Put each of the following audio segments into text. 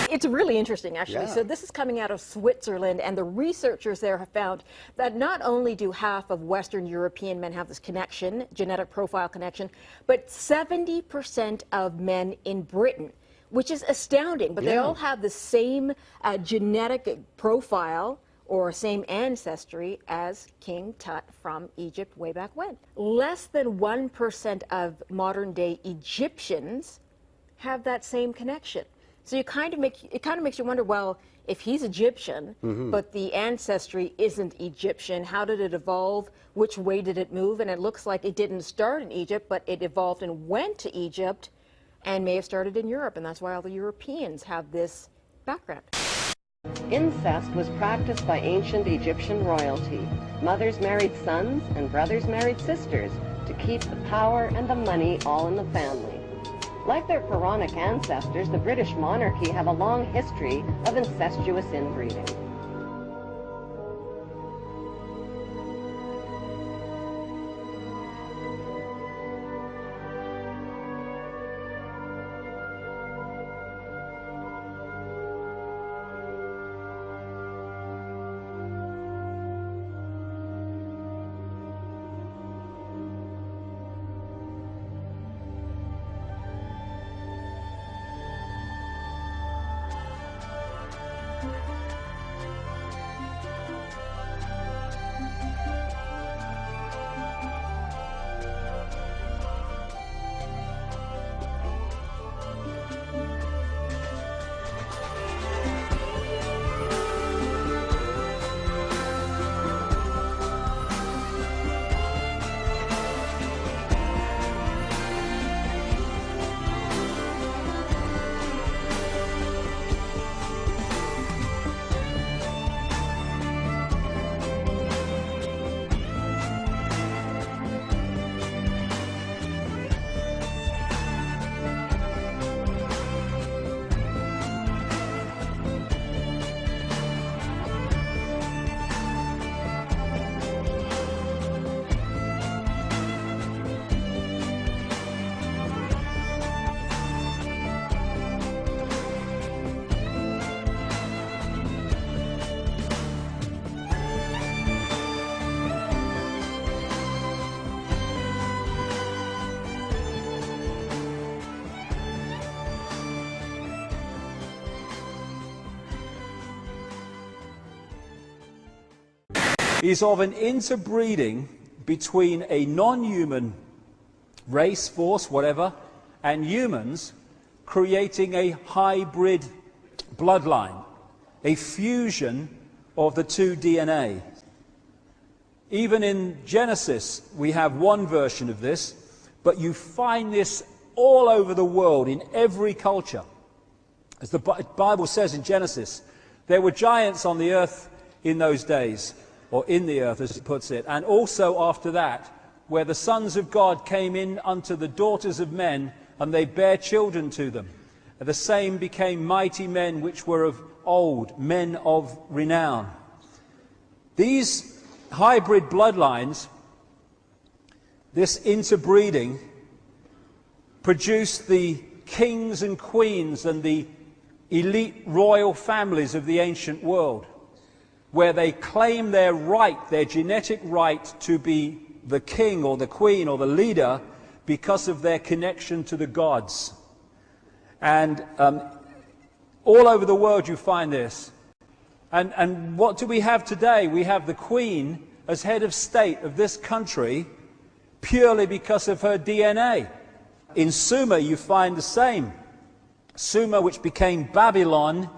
It's really interesting, actually. Yeah. So this is coming out of Switzerland, and the researchers there have found that not only do half of Western European men have this connection, genetic profile connection, but 70% of men in Britain, which is astounding. But they all have the same genetic profile or same ancestry as King Tut from Egypt way back when. Less than 1% of modern-day Egyptians have that same connection. So it kind of makes you wonder, well, if he's Egyptian, but the ancestry isn't Egyptian, how did it evolve? Which way did it move? And it looks like it didn't start in Egypt, but it evolved and went to Egypt and may have started in Europe, and that's why all the Europeans have this background. Incest was practiced by ancient Egyptian royalty. Mothers married sons and brothers married sisters to keep the power and the money all in the family. Like their pharaonic ancestors, the British monarchy have a long history of incestuous inbreeding. is of an interbreeding between a non-human race, force, whatever, and humans, creating a hybrid bloodline, a fusion of the two DNA. Even in Genesis, we have one version of this, but you find this all over the world, in every culture. As the Bible says in Genesis, there were giants on the earth in those days, or in the earth as it puts it, and also after that, where the sons of God came in unto the daughters of men, and they bare children to them. The same became mighty men which were of old, men of renown. These hybrid bloodlines, this interbreeding, produced the kings and queens and the elite royal families of the ancient world, where they claim their right, their genetic right to be the king or the queen or the leader because of their connection to the gods. And all over the world you find this. And what do we have today? We have the Queen as head of state of this country purely because of her DNA. In Sumer you find the same. Sumer, which became Babylon,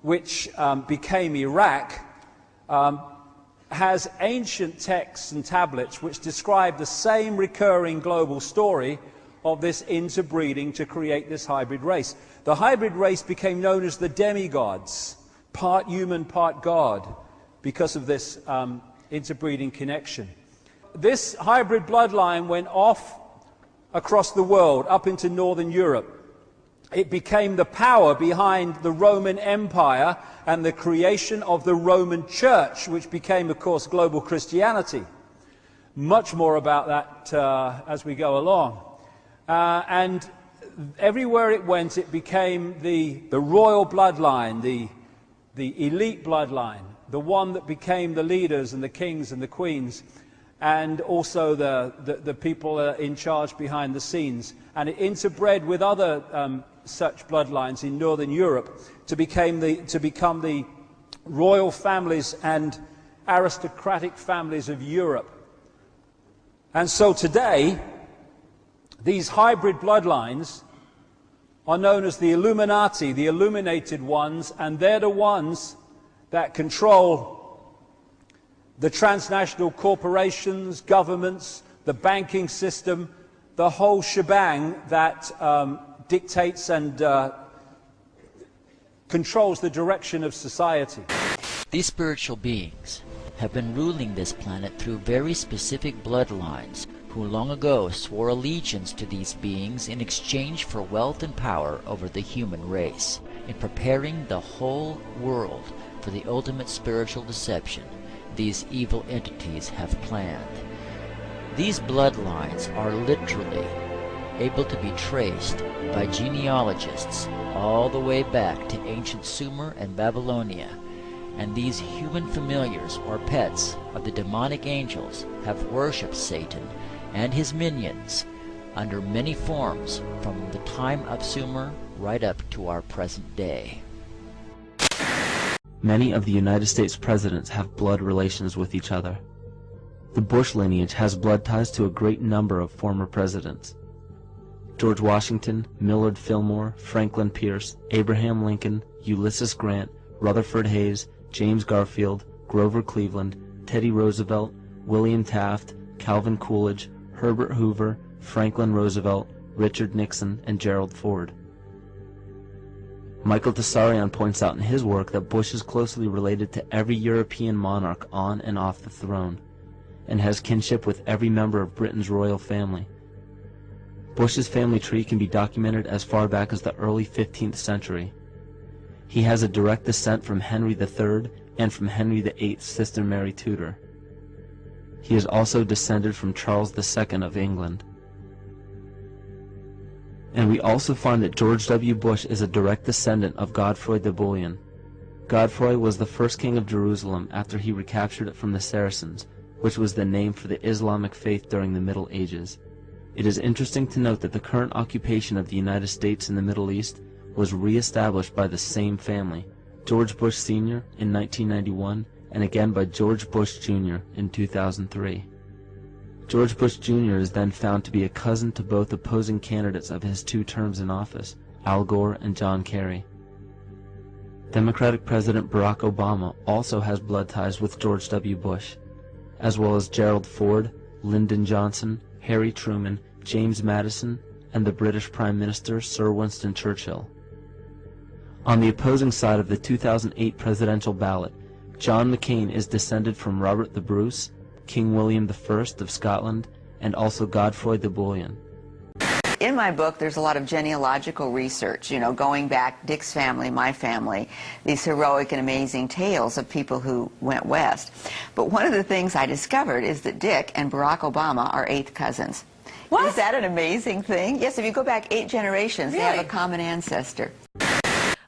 which became Iraq, has ancient texts and tablets which describe the same recurring global story of this interbreeding to create this hybrid race. The hybrid race became known as the demigods, part human, part God, because of this interbreeding connection. This hybrid bloodline went off across the world, up into Northern Europe. It became the power behind the Roman Empire and the creation of the Roman Church, which became, of course, global Christianity. Much more about that as we go along. And everywhere it went, it became the royal bloodline, the elite bloodline, the one that became the leaders and the kings and the queens, and also the people in charge behind the scenes. And it interbred with other such bloodlines in Northern Europe to become the royal families and aristocratic families of Europe. And so today, these hybrid bloodlines are known as the Illuminati, the illuminated ones, and they're the ones that control the transnational corporations, governments, the banking system, the whole shebang that dictates and controls the direction of society. These spiritual beings have been ruling this planet through very specific bloodlines who long ago swore allegiance to these beings in exchange for wealth and power over the human race. In preparing the whole world for the ultimate spiritual deception these evil entities have planned. These bloodlines are literally able to be traced by genealogists all the way back to ancient Sumer and Babylonia, and these human familiars or pets of the demonic angels have worshipped Satan and his minions under many forms from the time of Sumer right up to our present day. Many of the United States presidents have blood relations with each other. The Bush lineage has blood ties to a great number of former presidents. George Washington, Millard Fillmore, Franklin Pierce, Abraham Lincoln, Ulysses Grant, Rutherford Hayes, James Garfield, Grover Cleveland, Teddy Roosevelt, William Taft, Calvin Coolidge, Herbert Hoover, Franklin Roosevelt, Richard Nixon, and Gerald Ford. Michael Tessarion points out in his work that Bush is closely related to every European monarch on and off the throne, and has kinship with every member of Britain's royal family. Bush's family tree can be documented as far back as the early 15th century. He has a direct descent from Henry III and from Henry VIII's sister Mary Tudor. He is also descended from Charles II of England. And we also find that George W. Bush is a direct descendant of Godfrey de Bouillon. Godfrey was the first king of Jerusalem after he recaptured it from the Saracens, which was the name for the Islamic faith during the Middle Ages. It is interesting to note that the current occupation of the United States in the Middle East was re-established by the same family, George Bush Sr. in 1991, and again by George Bush Jr. in 2003. George Bush Jr. is then found to be a cousin to both opposing candidates of his 2 terms in office, Al Gore and John Kerry. Democratic President Barack Obama also has blood ties with George W. Bush, as well as Gerald Ford, Lyndon Johnson, Harry Truman, James Madison, and the British Prime Minister Sir Winston Churchill. On the opposing side of the 2008 presidential ballot, John McCain is descended from Robert the Bruce, King William I of Scotland, and also Godfrey de Bouillon. In my book, there's a lot of genealogical research, going back, Dick's family, my family, these heroic and amazing tales of people who went west. But one of the things I discovered is that Dick and Barack Obama are 8th cousins. What? Is that an amazing thing? Yes, if you go back 8 generations, really? They have a common ancestor.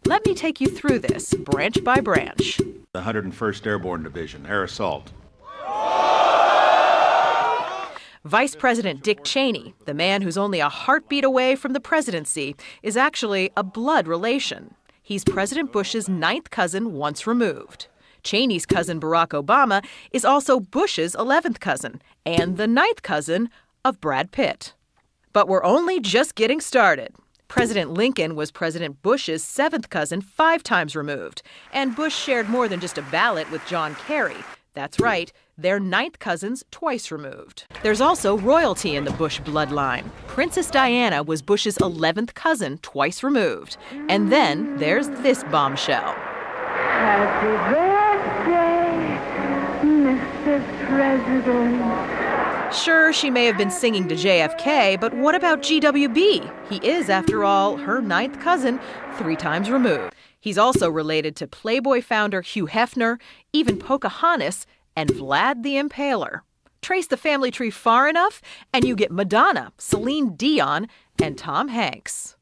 Let me take you through this, branch by branch. The 101st Airborne Division, air assault. Vice President Dick Cheney, the man who's only a heartbeat away from the presidency, is actually a blood relation. He's President Bush's 9th cousin once removed. Cheney's cousin Barack Obama is also Bush's 11th cousin and the 9th cousin of Brad Pitt. But we're only just getting started. President Lincoln was President Bush's 7th cousin 5 times removed, and Bush shared more than just a ballot with John Kerry. That's right, they're 9th cousins twice removed. There's also royalty in the Bush bloodline. Princess Diana was Bush's 11th cousin twice removed. And then there's this bombshell. Happy birthday, Mr. President. Sure, she may have been singing to JFK, but what about GWB? He is, after all, her 9th cousin 3 times removed. He's also related to Playboy founder Hugh Hefner, even Pocahontas, and Vlad the Impaler. Trace the family tree far enough, and you get Madonna, Celine Dion, and Tom Hanks.